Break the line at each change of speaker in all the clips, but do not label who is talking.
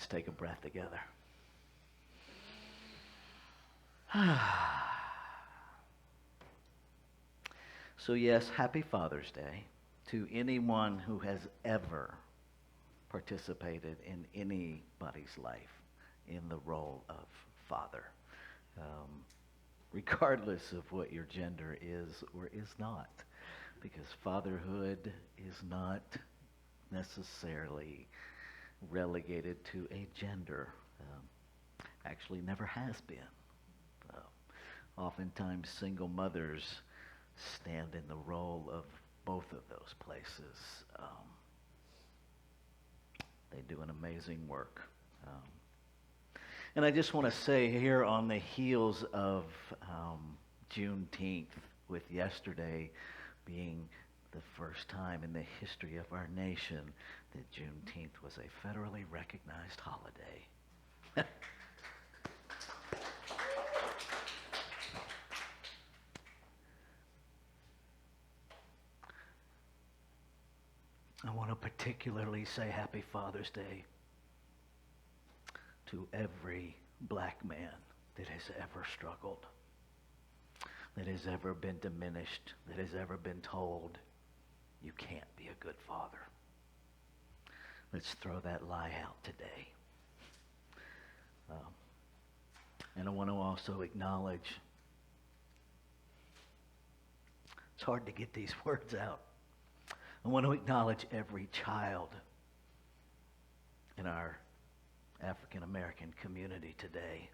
Let's take a breath together. So yes, happy Father's Day to anyone who has ever participated in anybody's life in the role of father, regardless of what your gender is or is not, because fatherhood is not necessarily relegated to a gender. Actually never has been. Oftentimes single mothers stand in the role of both of those places. They do an amazing work. And I just want to say here on the heels of Juneteenth, with yesterday being the first time in the history of our nation that Juneteenth was a federally recognized holiday. I want to particularly say Happy Father's Day to every black man that has ever struggled, that has ever been diminished, that has ever been told, you can't be a good father. Let's throw that lie out today. And I want to also acknowledge, it's hard to get these words out. I want to acknowledge every child in our African American community today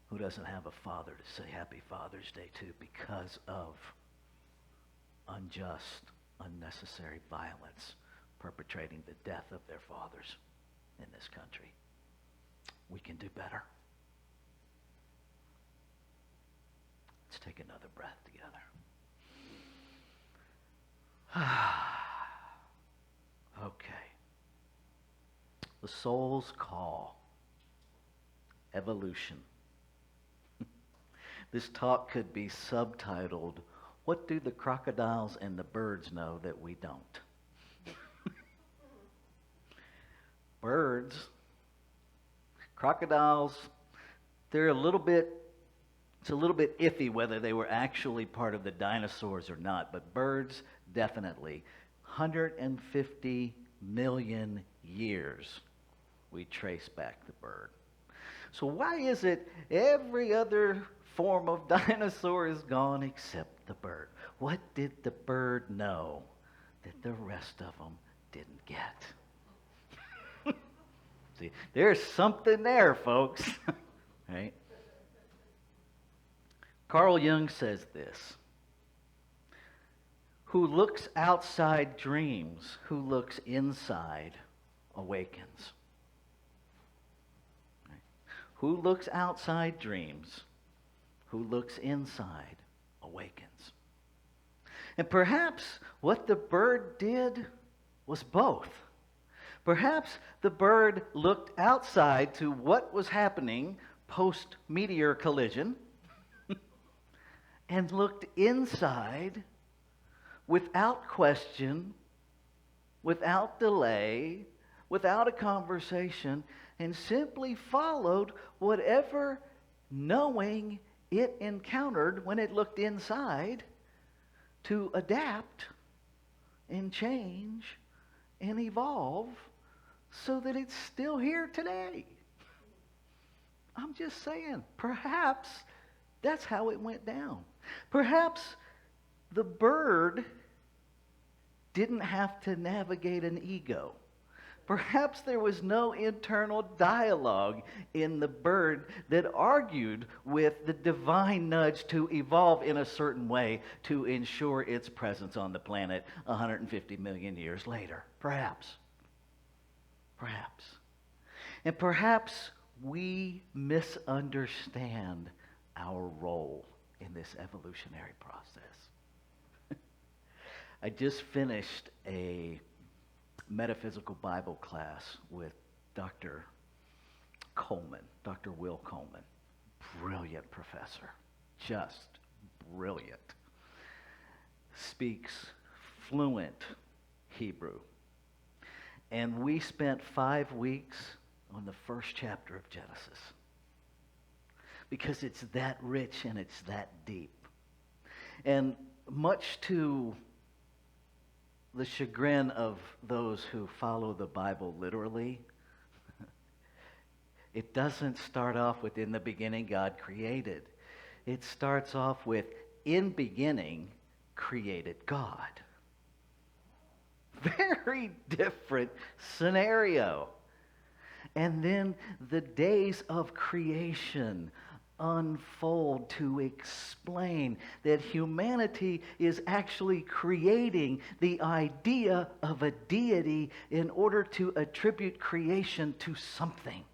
who doesn't have a father to say Happy Father's Day to because of unjust, unnecessary violence perpetrating the death of their fathers in this country. We can do better. Let's take another breath together. Okay. The soul's call. Evolution. This talk could be subtitled, What do the crocodiles and the birds know that we don't? Birds, crocodiles, it's a little bit iffy whether they were actually part of the dinosaurs or not, but birds, definitely. 150 million years we trace back the bird. So why is it every other form of dinosaur is gone except the bird? What did the bird know that the rest of them didn't get? See, there's something there, folks. Right? Carl Jung says this: who looks outside dreams, who looks inside awakens. Right? Who looks outside dreams, who looks inside awakens. And perhaps what the bird did was both. Perhaps the bird looked outside to what was happening post-meteor collision and looked inside without question, without delay, without a conversation, and simply followed whatever knowing it encountered when it looked inside to adapt and change and evolve so that it's still here today. I'm just saying, perhaps that's how it went down. Perhaps the bird didn't have to navigate an ego. Perhaps there was no internal dialogue in the bird that argued with the divine nudge to evolve in a certain way to ensure its presence on the planet 150 million years later. Perhaps. Perhaps. And perhaps we misunderstand our role in this evolutionary process. I just finished a metaphysical Bible class with Dr. Coleman, Dr. Will Coleman. Brilliant professor. Just brilliant. Speaks fluent Hebrew. And we spent 5 weeks on the first chapter of Genesis. Because it's that rich and it's that deep. And much to the chagrin of those who follow the Bible literally, it doesn't start off with "in the beginning God created." It starts off with "in beginning created God." Very different scenario. And then the days of creation unfold to explain that humanity is actually creating the idea of a deity in order to attribute creation to something.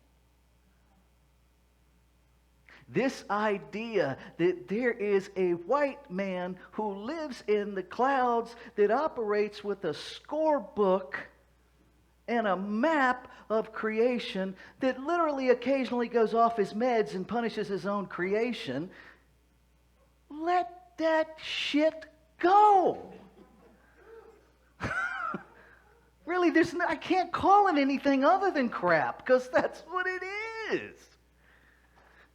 This idea that there is a white man who lives in the clouds that operates with a scorebook and a map of creation that literally occasionally goes off his meds and punishes his own creation. Let that shit go. Really, I can't call it anything other than crap, because that's what it is.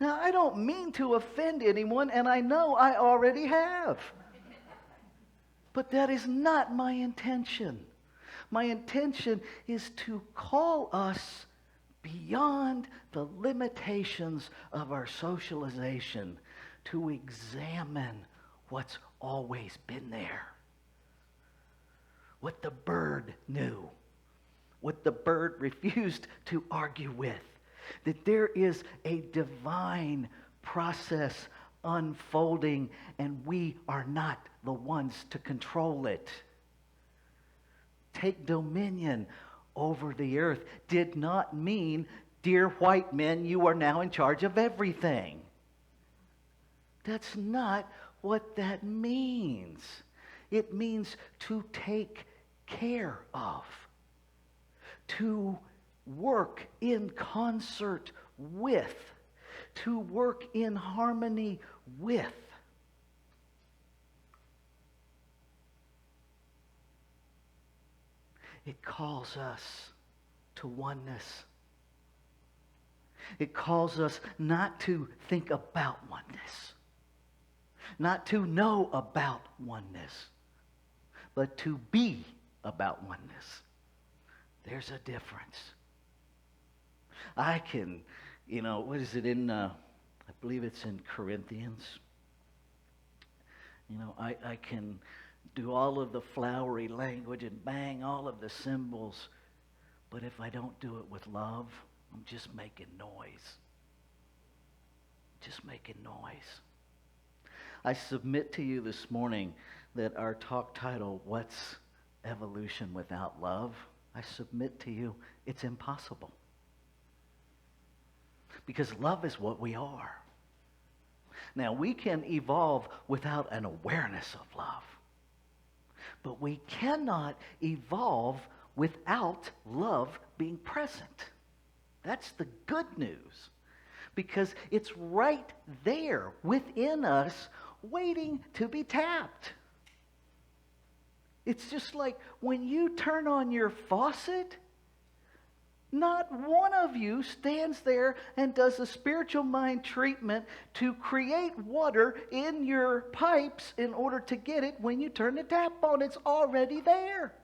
Now, I don't mean to offend anyone, and I know I already have. But that is not my intention. My intention is to call us beyond the limitations of our socialization, to examine what's always been there. What the bird knew, what the bird refused to argue with. That there is a divine process unfolding, and we are not the ones to control it. Take dominion over the earth did not mean, dear white men, you are now in charge of everything. That's not what that means. It means to take care of, to work in concert with, to work in harmony with. It calls us to oneness. It calls us not to think about oneness, not to know about oneness, but to be about oneness. There's a difference. I can, what is it in, I believe it's in Corinthians. I can do all of the flowery language and bang all of the symbols, but if I don't do it with love, I'm just making noise. Just making noise. I submit to you this morning that our talk title, "What's Evolution Without Love?" I submit to you, it's impossible. Because love is what we are. Now, we can evolve without an awareness of love. But we cannot evolve without love being present. That's the good news. Because it's right there within us, waiting to be tapped. It's just like when you turn on your faucet, not one of you stands there and does a spiritual mind treatment to create water in your pipes in order to get it when you turn the tap on. It's already there.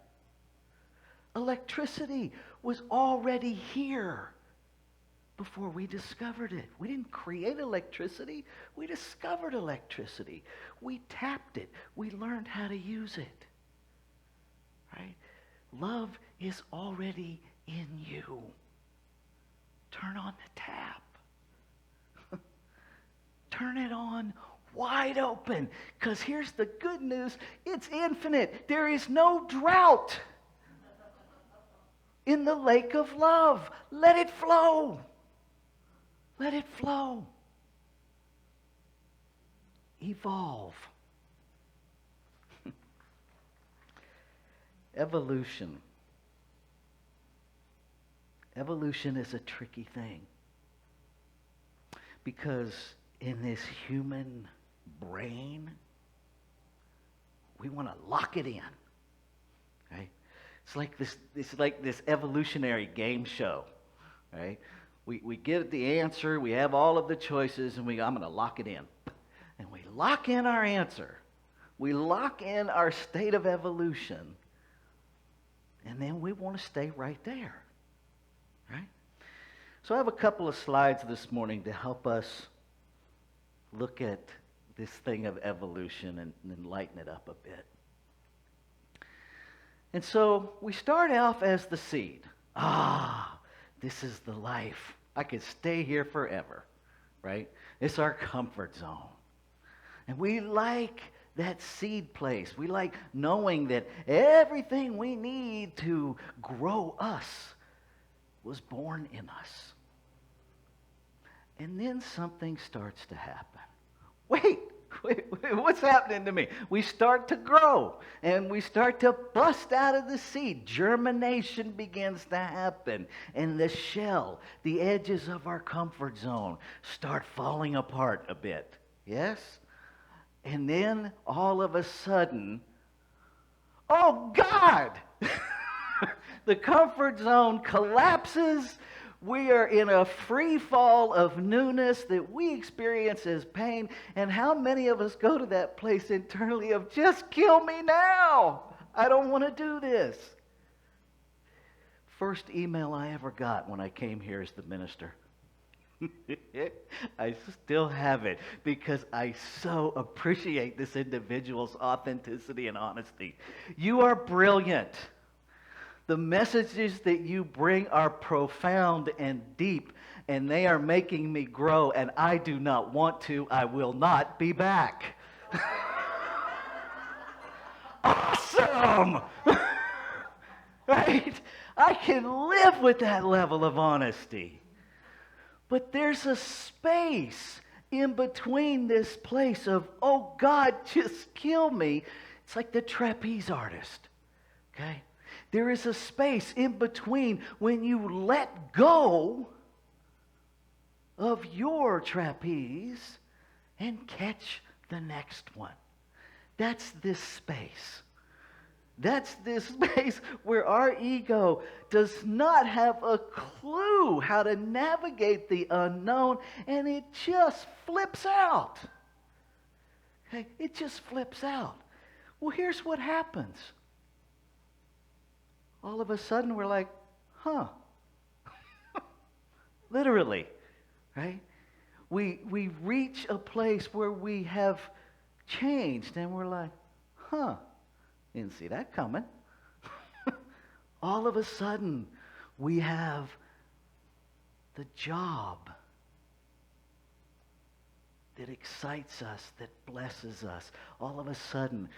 Electricity was already here before we discovered it. We didn't create electricity. We discovered electricity. We tapped it. We learned how to use it. Right? Love is already in you. Turn on the tap. Turn it on wide open. Because here's the good news. It's infinite. There is no drought in the lake of love. Let it flow. Let it flow. Evolve. Evolution. Evolution is a tricky thing. Because in this human brain, we want to lock it in. Right? It's like this evolutionary game show. right? We get the answer, we have all of the choices, and I'm going to lock it in. And we lock in our answer. We lock in our state of evolution. And then we want to stay right there, right? So I have a couple of slides this morning to help us look at this thing of evolution and lighten it up a bit. And so we start off as the seed. This is the life. I could stay here forever, right? It's our comfort zone. And we like that seed place. We like knowing that everything we need to grow us was born in us. And then something starts to happen. Wait, what's happening to me? We start to grow, and we start to bust out of the seed. Germination begins to happen, and the shell, the edges of our comfort zone, start falling apart a bit. Yes? And then, all of a sudden, oh God! The comfort zone collapses. We are in a free fall of newness that we experience as pain. And how many of us go to that place internally of, just kill me now. I don't want to do this. First email I ever got when I came here as the minister. I still have it because I so appreciate this individual's authenticity and honesty. You are brilliant. The messages that you bring are profound and deep, and they are making me grow, and I do not want to. I will not be back. Awesome! Right? I can live with that level of honesty. But there's a space in between this place of, oh God, just kill me. It's like the trapeze artist, okay? There is a space in between when you let go of your trapeze and catch the next one. That's this space. That's this space where our ego does not have a clue how to navigate the unknown, and it just flips out. Okay? It just flips out. Well, here's what happens. All of a sudden, we're like, literally, right? We reach a place where we have changed, and we're like, didn't see that coming. All of a sudden, we have the job that excites us, that blesses us. All of a sudden,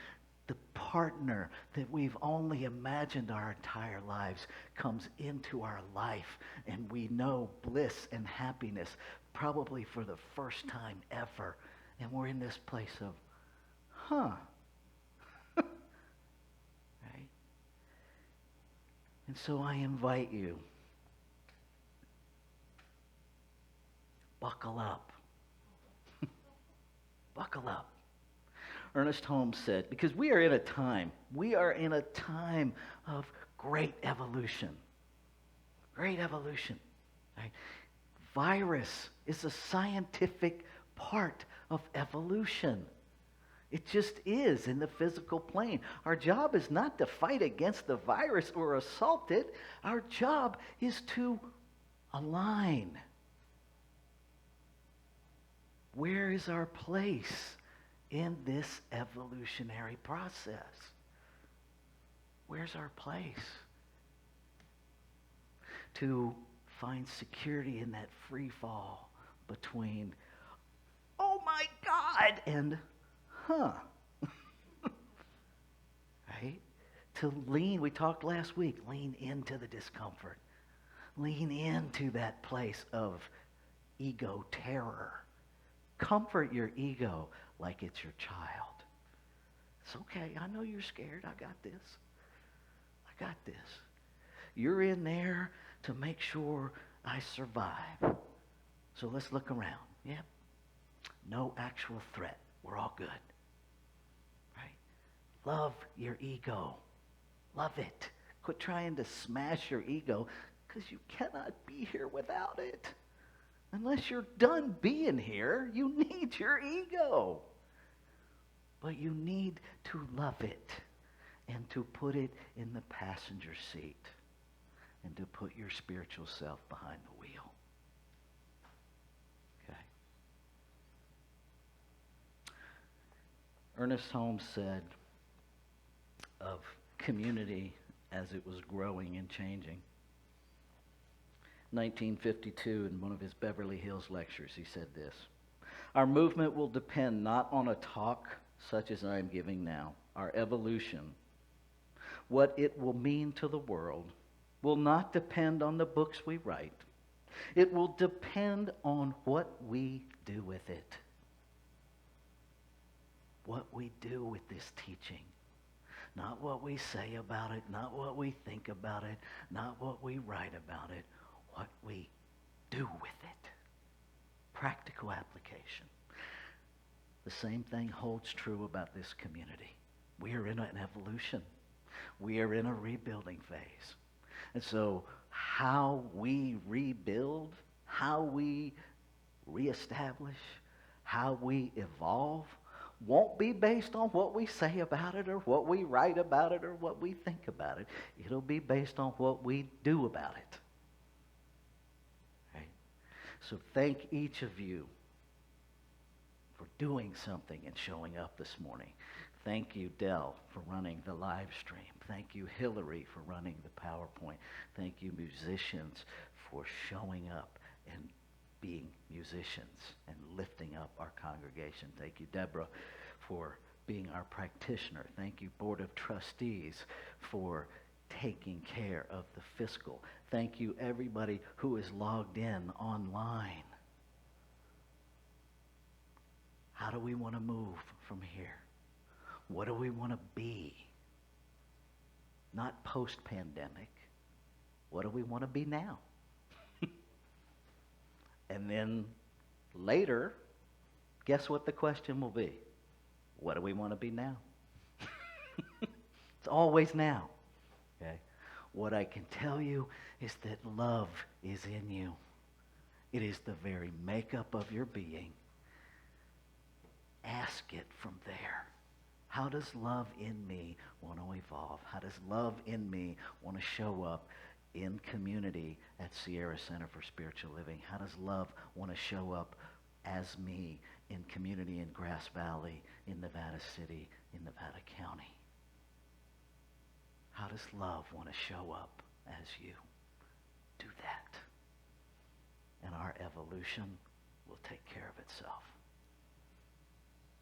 the partner that we've only imagined our entire lives comes into our life, and we know bliss and happiness probably for the first time ever. And we're in this place of, right? And so I invite you, buckle up. Buckle up. Ernest Holmes said, because we are in a time of great evolution. Great evolution. Right? Virus is a scientific part of evolution. It just is in the physical plane. Our job is not to fight against the virus or assault it. Our job is to align. Where is our place in this evolutionary process? Where's our place? To find security in that free fall between, oh my God, and right? To lean, we talked last week, lean into the discomfort. Lean into that place of ego terror. Comfort your ego like it's your child. It's okay. I know you're scared. I got this. I got this. You're in there to make sure I survive. So let's look around. Yep. No actual threat. We're all good. Right? Love your ego. Love it. Quit trying to smash your ego. because you cannot be here without it. Unless you're done being here, you need your ego. But you need to love it and to put it in the passenger seat and to put your spiritual self behind the wheel. Okay. Ernest Holmes said of community as it was growing and changing. 1952, in one of his Beverly Hills lectures, he said this: "Our movement will depend not on a talk such as I am giving now. Our evolution, what it will mean to the world, will not depend on the books we write. It will depend on what we do with it." What we do with this teaching. Not what we say about it, not what we think about it, not what we write about it, what we do with it. Practical application. The same thing holds true about this community. We are in an evolution. We are in a rebuilding phase. And so how we rebuild, how we reestablish, how we evolve won't be based on what we say about it or what we write about it or what we think about it. It'll be based on what we do about it. Right? So thank each of you for doing something and showing up this morning. Thank you, Dell, for running the live stream. Thank you, Hillary, for running the PowerPoint. Thank you, musicians, for showing up and being musicians and lifting up our congregation. Thank you, Deborah, for being our practitioner. Thank you, Board of Trustees, for taking care of the fiscal. Thank you, everybody who is logged in online. How do we want to move from here? What do we want to be? Not post-pandemic. What do we want to be now? And then later, guess what the question will be? What do we want to be now? It's always now. Okay? What I can tell you is that love is in you. It is the very makeup of your being. Ask it from there. How does love in me want to evolve? How does love in me want to show up in community at Sierra Center for Spiritual Living? How does love want to show up as me in community in Grass Valley, in Nevada City, in Nevada County? How does love want to show up as you? Do that. And our evolution will take care of itself.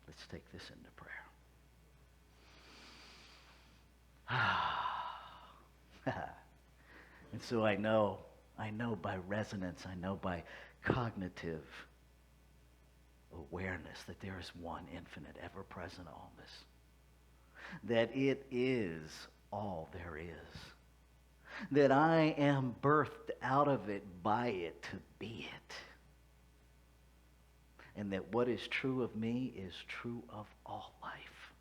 Let's take this into prayer. And so I know by resonance, I know by cognitive awareness that there is one infinite, ever-present allness. That it is all there is. That I am birthed out of it, by it, to be it. And that what is true of me is true of all life.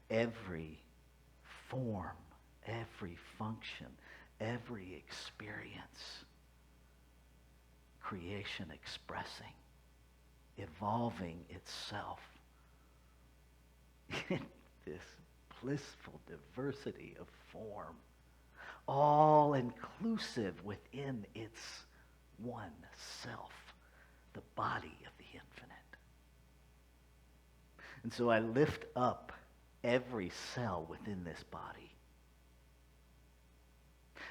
Every form, every function, every experience, creation expressing, evolving itself in this blissful diversity of form, all inclusive within its one self, the body of the infinite. And so I lift up every cell within this body.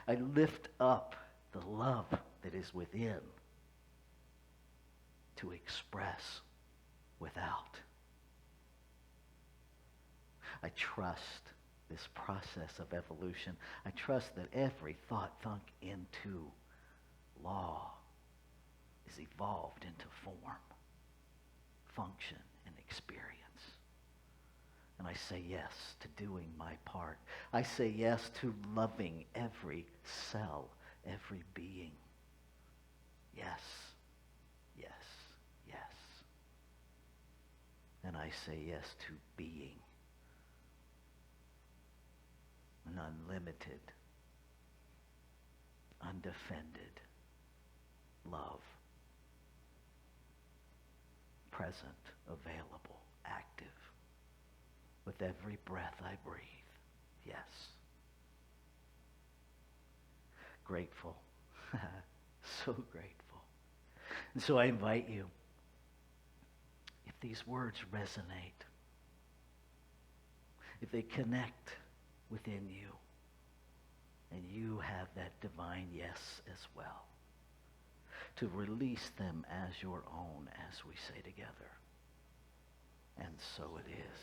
I lift up the love that is within to express without. I trust this process of evolution. I trust that every thought thunk into law is evolved into form, function, and experience. And I say yes to doing my part. I say yes to loving every cell, every being. Yes, yes, yes. And I say yes to being an unlimited, undefended love. Present, available, active. With every breath I breathe. Yes. Grateful. So grateful. And so I invite you, if these words resonate, if they connect within you, and you have that divine yes as well, to release them as your own as we say together. And so it is.